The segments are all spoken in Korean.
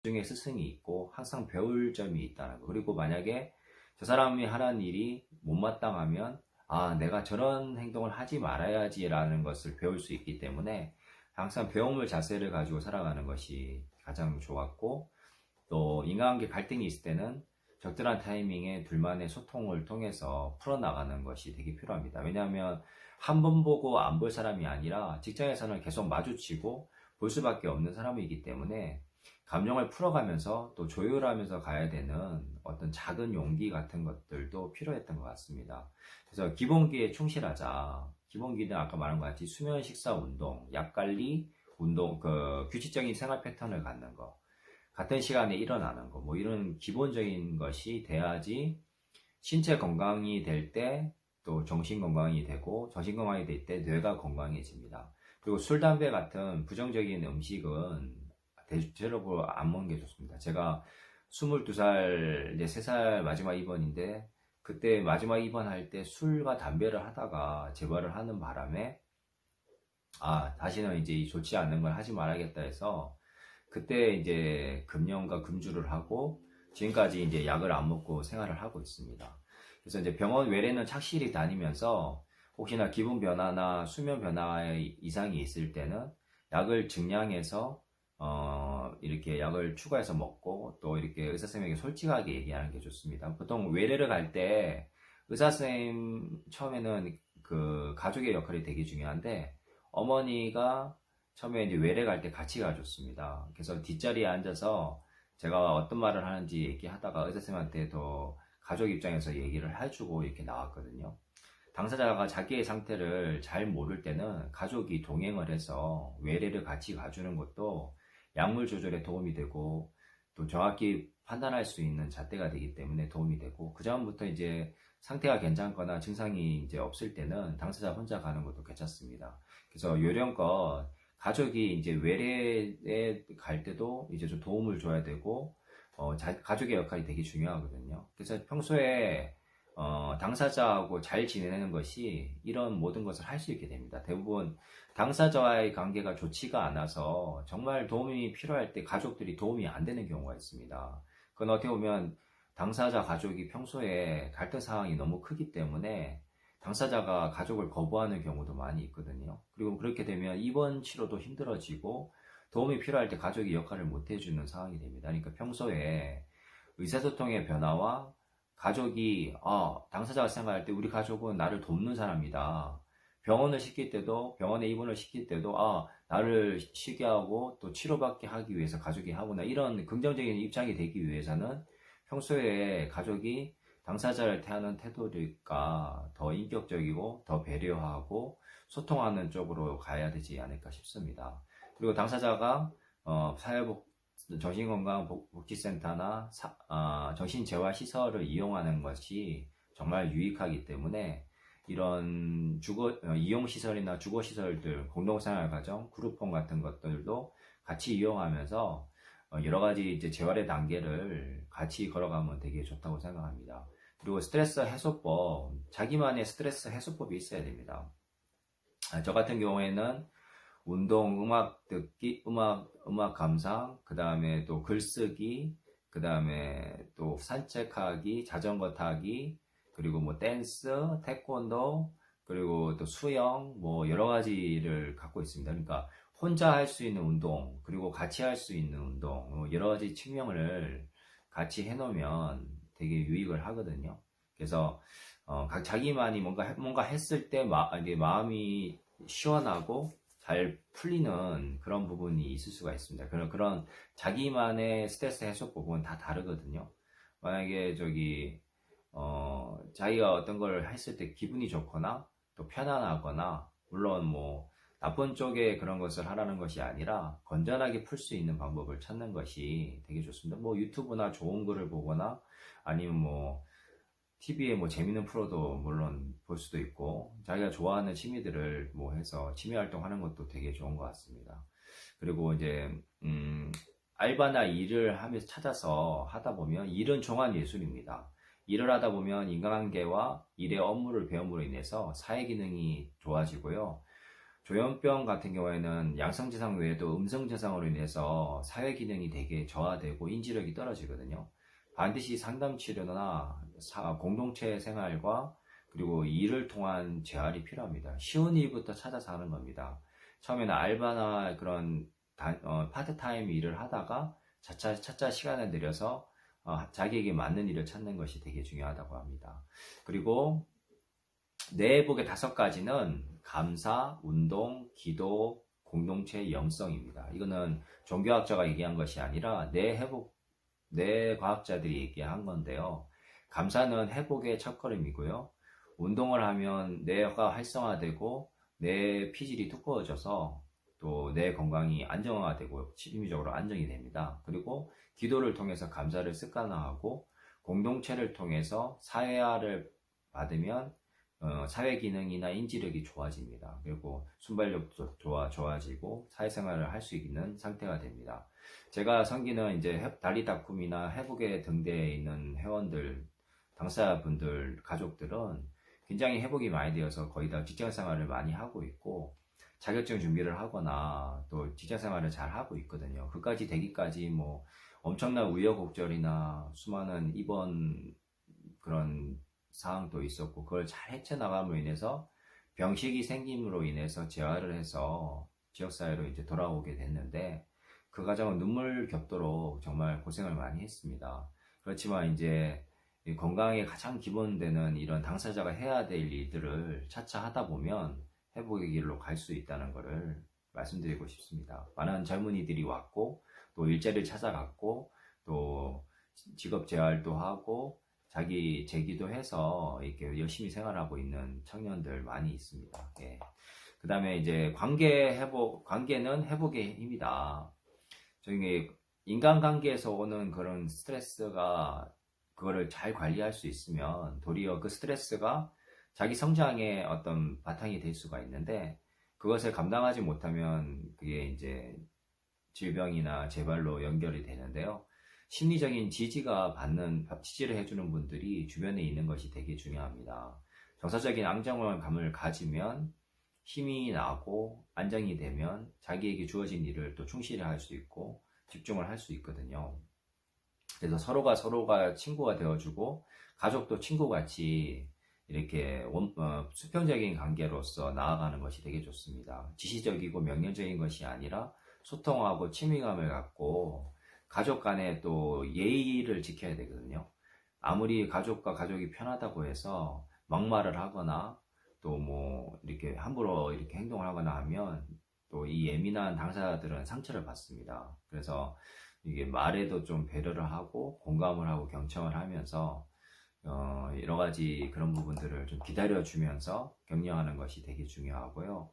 중에 스승이 있고 항상 배울 점이 있다는 거. 그리고 만약에 저 사람이 하는 일이 못마땅하면 아, 내가 저런 행동을 하지 말아야지라는 것을 배울 수 있기 때문에 항상 배움을 자세를 가지고 살아가는 것이 가장 좋았고, 또 인간관계 갈등이 있을 때는 적절한 타이밍에 둘만의 소통을 통해서 풀어나가는 것이 되게 필요합니다. 왜냐하면 한 번 보고 안 볼 사람이 아니라 직장에서는 계속 마주치고 볼 수밖에 없는 사람이기 때문에 감정을 풀어가면서 또 조율하면서 가야 되는 어떤 작은 용기 같은 것들도 필요했던 것 같습니다. 그래서 기본기에 충실하자. 기본기는 아까 말한 것 같이 수면, 식사, 운동, 약 관리, 운동, 규칙적인 생활 패턴을 갖는 거. 같은 시간에 일어나는 거, 뭐 이런 기본적인 것이 돼야지 신체 건강이 될 때 또 정신 건강이 되고, 정신 건강이 될 때 뇌가 건강해집니다. 그리고 술, 담배 같은 부정적인 음식은 대체로 안 먹는 게 좋습니다. 제가 22살, 이제 3살 마지막 입원인데, 그때 마지막 입원할 때 술과 담배를 하다가 재발을 하는 바람에, 아, 다시는 이제 좋지 않는 걸 하지 말아야겠다 해서, 그때 이제 금연과 금주를 하고 지금까지 이제 약을 안 먹고 생활을 하고 있습니다. 그래서 이제 병원 외래는 착실히 다니면서 혹시나 기분 변화나 수면 변화의 이상이 있을 때는 약을 증량해서 이렇게 약을 추가해서 먹고, 또 이렇게 의사 선생님에게 솔직하게 얘기하는 게 좋습니다. 보통 외래를 갈 때 의사 선생님 처음에는 그 가족의 역할이 되게 중요한데, 어머니가 처음에 이제 외래 갈 때 같이 가줬습니다. 그래서 뒷자리에 앉아서 제가 어떤 말을 하는지 얘기하다가 의사 선생님한테 더 가족 입장에서 얘기를 해주고 이렇게 나왔거든요. 당사자가 자기의 상태를 잘 모를 때는 가족이 동행을 해서 외래를 같이 가주는 것도 약물 조절에 도움이 되고, 또 정확히 판단할 수 있는 잣대가 되기 때문에 도움이 되고, 그 다음부터 이제 상태가 괜찮거나 증상이 이제 없을 때는 당사자 혼자 가는 것도 괜찮습니다. 그래서 요령껏 가족이 이제 외래에 갈 때도 이제 좀 도움을 줘야 되고, 가족의 역할이 되게 중요하거든요. 그래서 평소에 당사자하고 잘 지내는 것이 이런 모든 것을 할 수 있게 됩니다. 대부분 당사자와의 관계가 좋지가 않아서 정말 도움이 필요할 때 가족들이 도움이 안 되는 경우가 있습니다. 그건 어떻게 보면 당사자 가족이 평소에 갈등 상황이 너무 크기 때문에 당사자가 가족을 거부하는 경우도 많이 있거든요. 그리고 그렇게 되면 입원 치료도 힘들어지고 도움이 필요할 때 가족이 역할을 못 해주는 상황이 됩니다. 그러니까 평소에 의사소통의 변화와 가족이, 당사자가 생각할 때 우리 가족은 나를 돕는 사람이다. 병원을 시킬 때도, 병원에 입원을 시킬 때도, 나를 쉬게 하고 또 치료받게 하기 위해서 가족이 하구나. 이런 긍정적인 입장이 되기 위해서는 평소에 가족이 당사자를 대하는 태도가 더 인격적이고 더 배려하고 소통하는 쪽으로 가야 되지 않을까 싶습니다. 그리고 당사자가 정신건강복지센터나 정신재활시설을 이용하는 것이 정말 유익하기 때문에 이런 이용시설이나 주거시설들, 공동생활가정, 그룹홈 같은 것들도 같이 이용하면서 여러 가지 이제 재활의 단계를 같이 걸어가면 되게 좋다고 생각합니다. 그리고 스트레스 해소법, 자기만의 스트레스 해소법이 있어야 됩니다. 저 같은 경우에는 운동, 음악 듣기, 음악 감상, 그 다음에 또 글쓰기, 그 다음에 또 산책하기, 자전거 타기, 그리고 뭐 댄스, 태권도, 그리고 또 수영, 뭐 여러 가지를 갖고 있습니다. 그러니까 혼자 할 수 있는 운동, 그리고 같이 할 수 있는 운동, 여러 가지 측면을 같이 해놓으면 되게 유익을 하거든요. 그래서 각 자기만이 뭔가 했을 때 이게 마음이 시원하고 잘 풀리는 그런 부분이 있을 수가 있습니다. 그런 자기만의 스트레스 해소법은 다 다르거든요. 만약에 자기가 어떤 걸 했을 때 기분이 좋거나 또 편안하거나, 물론 뭐 나쁜 쪽에 그런 것을 하라는 것이 아니라 건전하게 풀 수 있는 방법을 찾는 것이 되게 좋습니다. 뭐 유튜브나 좋은 글을 보거나 아니면 뭐 TV에 뭐 재밌는 프로도 물론 볼 수도 있고, 자기가 좋아하는 취미들을 뭐 해서 취미 활동하는 것도 되게 좋은 것 같습니다. 그리고 이제 알바나 일을 하면서 찾아서 하다 보면, 일은 종합 예술입니다. 일을 하다 보면 인간관계와 일의 업무를 배움으로 인해서 사회 기능이 좋아지고요. 조현병 같은 경우에는 양성증상 외에도 음성증상으로 인해서 사회기능이 되게 저하되고 인지력이 떨어지거든요. 반드시 상담치료나 공동체 생활과 그리고 일을 통한 재활이 필요합니다. 쉬운 일부터 찾아서 하는 겁니다. 처음에는 알바나 그런 파트타임 일을 하다가 차차 시간을 들여서 자기에게 맞는 일을 찾는 것이 되게 중요하다고 합니다. 그리고 뇌회복의 5가지는 감사, 운동, 기도, 공동체, 영성입니다. 이거는 종교학자가 얘기한 것이 아니라 뇌과학자들이 얘기한 건데요. 감사는 회복의 첫걸음이고요. 운동을 하면 뇌가 활성화되고 뇌 피질이 두꺼워져서 또 뇌 건강이 안정화되고 심리적으로 안정이 됩니다. 그리고 기도를 통해서 감사를 습관화하고 공동체를 통해서 사회화를 받으면 사회 기능이나 인지력이 좋아집니다. 그리고 순발력도 좋아지고 사회생활을 할 수 있는 상태가 됩니다. 제가 섬기는 이제 다리다쿰이나 회복의 등대에 있는 회원들, 당사자분들, 가족들은 굉장히 회복이 많이 되어서 거의 다 직장생활을 많이 하고 있고 자격증 준비를 하거나 또 직장생활을 잘 하고 있거든요. 그까지 되기까지 뭐 엄청난 우여곡절이나 수많은 입원 그런 상황도 있었고 그걸 잘 헤쳐나감으로 인해서 병식이 생김으로 인해서 재활을 해서 지역사회로 이제 돌아오게 됐는데 그 과정은 눈물 겹도록 정말 고생을 많이 했습니다. 그렇지만 이제 건강에 가장 기본되는 이런 당사자가 해야 될 일들을 차차 하다 보면 회복의 길로 갈 수 있다는 것을 말씀드리고 싶습니다. 많은 젊은이들이 왔고 또 일자리를 찾아갔고 또 직업 재활도 하고 자기 재기도 해서 이렇게 열심히 생활하고 있는 청년들 많이 있습니다. 예. 그 다음에 이제 관계는 회복의 힘이다. 저기 인간관계에서 오는 그런 스트레스가 그거를 잘 관리할 수 있으면 도리어 그 스트레스가 자기 성장의 어떤 바탕이 될 수가 있는데 그것을 감당하지 못하면 그게 이제 질병이나 재발로 연결이 되는데요. 심리적인 지지를 해주는 분들이 주변에 있는 것이 되게 중요합니다. 정서적인 안정감을 가지면 힘이 나고 안정이 되면 자기에게 주어진 일을 또 충실히 할 수 있고 집중을 할 수 있거든요. 그래서 서로가 친구가 되어주고 가족도 친구같이 이렇게 수평적인 관계로서 나아가는 것이 되게 좋습니다. 지시적이고 명령적인 것이 아니라 소통하고 친밀감을 갖고 가족 간에 또 예의를 지켜야 되거든요. 아무리 가족과 가족이 편하다고 해서 막말을 하거나 또 뭐 이렇게 함부로 이렇게 행동을 하거나 하면 또 이 예민한 당사자들은 상처를 받습니다. 그래서 이게 말에도 좀 배려를 하고 공감을 하고 경청을 하면서 여러 가지 그런 부분들을 좀 기다려주면서 격려하는 것이 되게 중요하고요.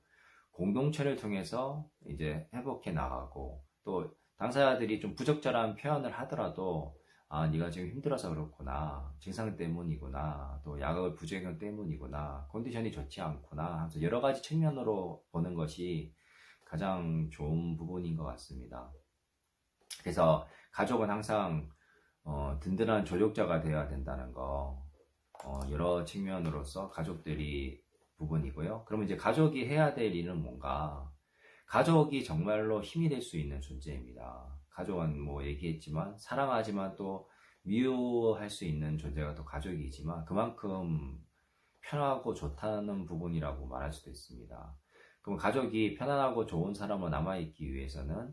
공동체를 통해서 이제 회복해 나가고 또 당사자들이 좀 부적절한 표현을 하더라도 아, 네가 지금 힘들어서 그렇구나. 증상 때문이구나. 또 약을 부작용 때문이구나. 컨디션이 좋지 않구나. 하면서 여러 가지 측면으로 보는 것이 가장 좋은 부분인 것 같습니다. 그래서 가족은 항상 든든한 조력자가 되어야 된다는 거 여러 측면으로서 가족들이 부분이고요. 그러면 이제 가족이 해야 될 일은 뭔가? 가족이 정말로 힘이 될 수 있는 존재입니다. 가족은 뭐 얘기했지만 사랑하지만 또 미워할 수 있는 존재가 또 가족이지만 그만큼 편하고 좋다는 부분이라고 말할 수도 있습니다. 그럼 가족이 편안하고 좋은 사람으로 남아있기 위해서는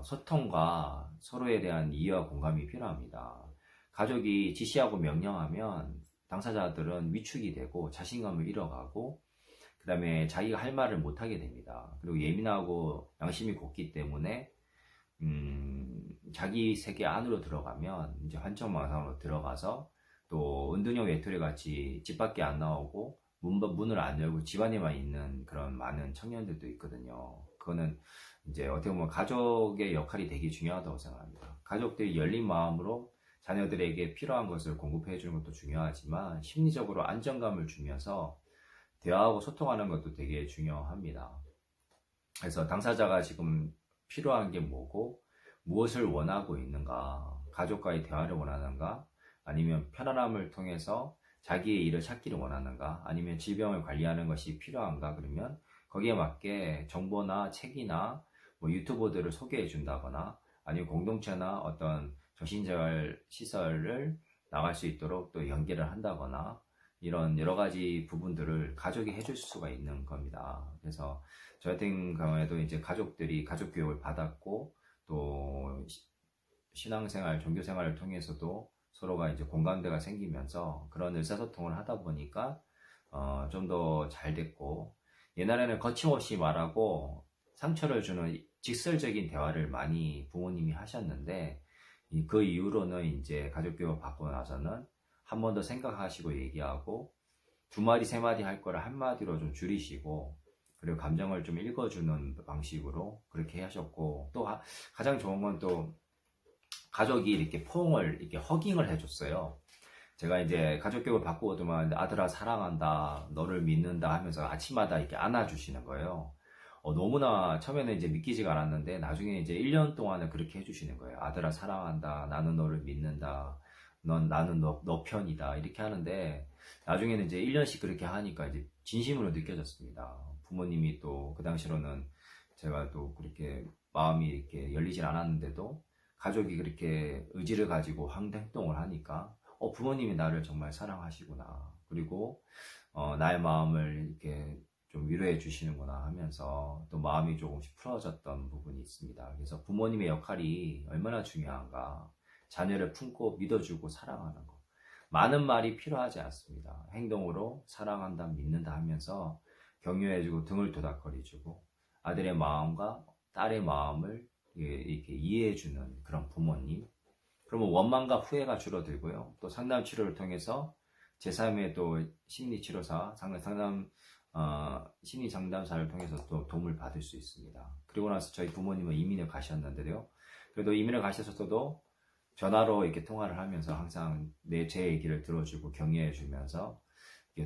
소통과 서로에 대한 이해와 공감이 필요합니다. 가족이 지시하고 명령하면 당사자들은 위축이 되고 자신감을 잃어가고 그 다음에 자기가 할 말을 못하게 됩니다. 그리고 예민하고 양심이 곱기 때문에 자기 세계 안으로 들어가면 이제 환청망상으로 들어가서 또 은둔형 외톨이 같이 집 밖에 안 나오고 문을 안 열고 집안에만 있는 그런 많은 청년들도 있거든요. 그거는 이제 어떻게 보면 가족의 역할이 되게 중요하다고 생각합니다. 가족들이 열린 마음으로 자녀들에게 필요한 것을 공급해 주는 것도 중요하지만 심리적으로 안정감을 주면서 대화하고 소통하는 것도 되게 중요합니다. 그래서 당사자가 지금 필요한 게 뭐고 무엇을 원하고 있는가, 가족과의 대화를 원하는가, 아니면 편안함을 통해서 자기의 일을 찾기를 원하는가, 아니면 질병을 관리하는 것이 필요한가, 그러면 거기에 맞게 정보나 책이나 뭐 유튜버들을 소개해 준다거나 아니면 공동체나 어떤 정신재활 시설을 나갈 수 있도록 또 연계를 한다거나 이런 여러 가지 부분들을 가족이 해줄 수가 있는 겁니다. 그래서 저 같은 경우에도 이제 가족들이 가족 교육을 받았고 또 신앙생활, 종교생활을 통해서도 서로가 이제 공감대가 생기면서 그런 의사소통을 하다 보니까 좀 더 잘 됐고, 옛날에는 거침없이 말하고 상처를 주는 직설적인 대화를 많이 부모님이 하셨는데 그 이후로는 이제 가족교육 받고 나서는 한 번 더 생각하시고 얘기하고 두 마디 세 마디 할 거를 한 마디로 좀 줄이시고 그리고 감정을 좀 읽어주는 방식으로 그렇게 하셨고, 또 가장 좋은 건 또 가족이 이렇게 포옹을 이렇게 허깅을 해줬어요. 제가 이제 가족교육을 받고 오더만 아들아 사랑한다, 너를 믿는다 하면서 아침마다 이렇게 안아주시는 거예요. 너무나 처음에는 이제 믿기지가 않았는데 나중에 이제 1년 동안은 그렇게 해주시는 거예요. 아들아 사랑한다, 나는 너를 믿는다, 나는 너 편이다 이렇게 하는데 나중에는 이제 1년씩 그렇게 하니까 이제 진심으로 느껴졌습니다. 부모님이 또 그 당시로는 제가 또 그렇게 마음이 이렇게 열리진 않았는데도 가족이 그렇게 의지를 가지고 행동을 하니까 부모님이 나를 정말 사랑하시구나. 그리고 나의 마음을 이렇게 좀 위로해 주시는구나 하면서 또 마음이 조금씩 풀어졌던 부분이 있습니다. 그래서 부모님의 역할이 얼마나 중요한가. 자녀를 품고 믿어주고 사랑하는 것. 많은 말이 필요하지 않습니다. 행동으로 사랑한다, 믿는다 하면서 격려해주고 등을 토닥거려주고 아들의 마음과 딸의 마음을 이렇게 이해해주는 그런 부모님. 그러면 원망과 후회가 줄어들고요. 또 상담 치료를 통해서 제3의 또 심리치료사, 심리 상담사를 통해서 또 도움을 받을 수 있습니다. 그리고 나서 저희 부모님은 이민을 가셨는데요. 그래도 이민을 가셨어도 전화로 이렇게 통화를 하면서 항상 제 얘기를 들어주고 격려해 주면서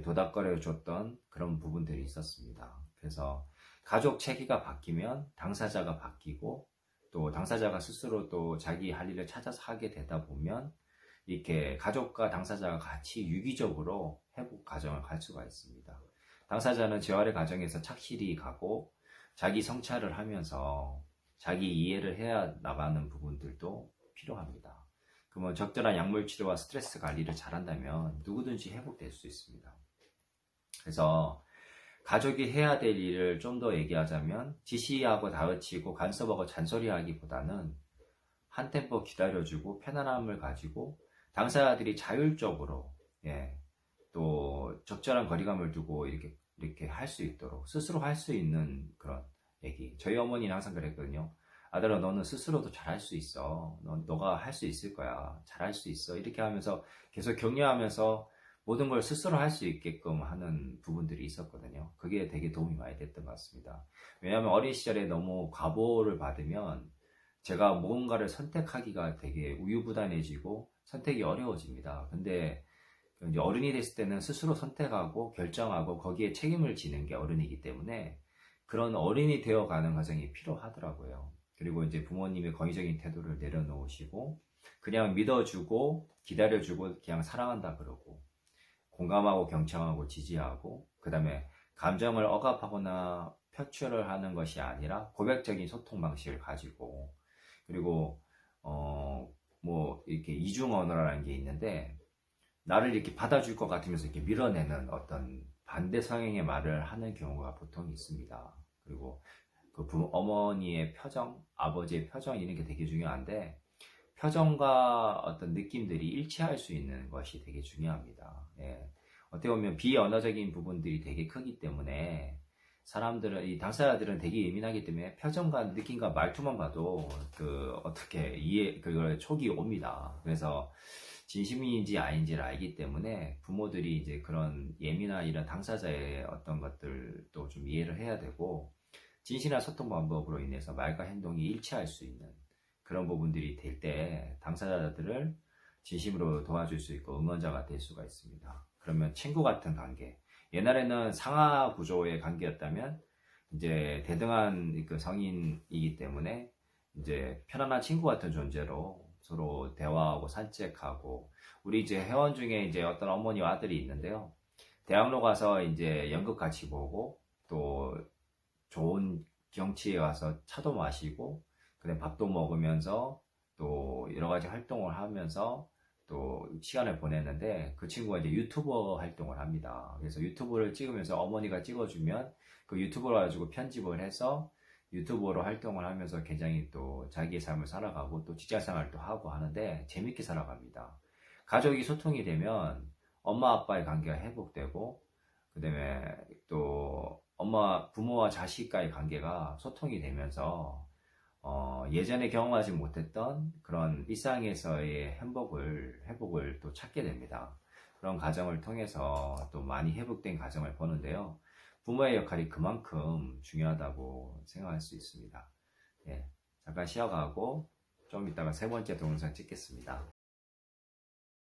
도닥거려 줬던 그런 부분들이 있었습니다. 그래서 가족 체계가 바뀌면 당사자가 바뀌고 또 당사자가 스스로 또 자기 할 일을 찾아서 하게 되다 보면 이렇게 가족과 당사자가 같이 유기적으로 회복 과정을 갈 수가 있습니다. 당사자는 재활의 과정에서 착실히 가고 자기 성찰을 하면서 자기 이해를 해야 나가는 부분들도 필요합니다. 그러면 적절한 약물 치료와 스트레스 관리를 잘한다면 누구든지 회복될 수 있습니다. 그래서 가족이 해야 될 일을 좀 더 얘기하자면 지시하고 다그치고 간섭하고 잔소리하기보다는 한 템포 기다려주고 편안함을 가지고 당사자들이 자율적으로 또 적절한 거리감을 두고 이렇게 할 수 있도록 스스로 할 수 있는 그런 얘기. 저희 어머니는 항상 그랬거든요. 아들아 너는 스스로도 잘할 수 있어. 너가 할 수 있을 거야. 잘할 수 있어. 이렇게 하면서 계속 격려하면서 모든 걸 스스로 할 수 있게끔 하는 부분들이 있었거든요. 그게 되게 도움이 많이 됐던 것 같습니다. 왜냐하면 어린 시절에 너무 과보를 받으면 제가 무언가를 선택하기가 되게 우유부단해지고 선택이 어려워집니다. 근데 이제 어른이 됐을 때는 스스로 선택하고 결정하고 거기에 책임을 지는 게 어른이기 때문에 그런 어른이 되어가는 과정이 필요하더라고요. 그리고 이제 부모님의 권위적인 태도를 내려놓으시고 그냥 믿어주고 기다려주고 그냥 사랑한다 그러고 공감하고 경청하고 지지하고 그 다음에 감정을 억압하거나 표출을 하는 것이 아니라 고백적인 소통 방식을 가지고 그리고 뭐 이렇게 이중 언어라는 게 있는데 나를 이렇게 받아줄 것 같으면서 이렇게 밀어내는 어떤 반대 성향의 말을 하는 경우가 보통 있습니다. 그리고 그 어머니의 표정, 아버지의 표정 이런 게 되게 중요한데 표정과 어떤 느낌들이 일치할 수 있는 것이 되게 중요합니다. 어떻게 보면 비언어적인 부분들이 되게 크기 때문에 사람들은 이 당사자들은 되게 예민하기 때문에 표정과 느낌과 말투만 봐도 어떻게 그걸 촉이 옵니다. 그래서 진심인지 아닌지를 알기 때문에 부모들이 이제 그런 예민한 이런 당사자의 어떤 것들도 좀 이해를 해야 되고 진실한 소통 방법으로 인해서 말과 행동이 일치할 수 있는 그런 부분들이 될 때 당사자들을 진심으로 도와줄 수 있고 응원자가 될 수가 있습니다. 그러면 친구 같은 관계, 옛날에는 상하 구조의 관계였다면 이제 대등한 그 성인이기 때문에 이제 편안한 친구 같은 존재로 서로 대화하고 산책하고 우리 이제 회원 중에 이제 어떤 어머니와 아들이 있는데요. 대학로 가서 이제 연극 같이 보고 또 좋은 경치에 가서 차도 마시고, 그다음에 밥도 먹으면서 또 여러 가지 활동을 하면서 또 시간을 보냈는데, 그 친구가 이제 유튜버 활동을 합니다. 그래서 유튜브를 찍으면서 어머니가 찍어주면 그 유튜브를 가지고 편집을 해서 유튜버로 활동을 하면서 굉장히 또 자기의 삶을 살아가고 또 직장 생활도 하고 하는데 재밌게 살아갑니다. 가족이 소통이 되면 엄마 아빠의 관계가 회복되고, 그다음에 또 부모와 자식과의 관계가 소통이 되면서 예전에 경험하지 못했던 그런 일상에서의 회복을 또 찾게 됩니다. 그런 과정을 통해서 또 많이 회복된 과정을 보는데요. 부모의 역할이 그만큼 중요하다고 생각할 수 있습니다. 예, 잠깐 쉬어가고 좀 이따가 세 번째 동영상 찍겠습니다.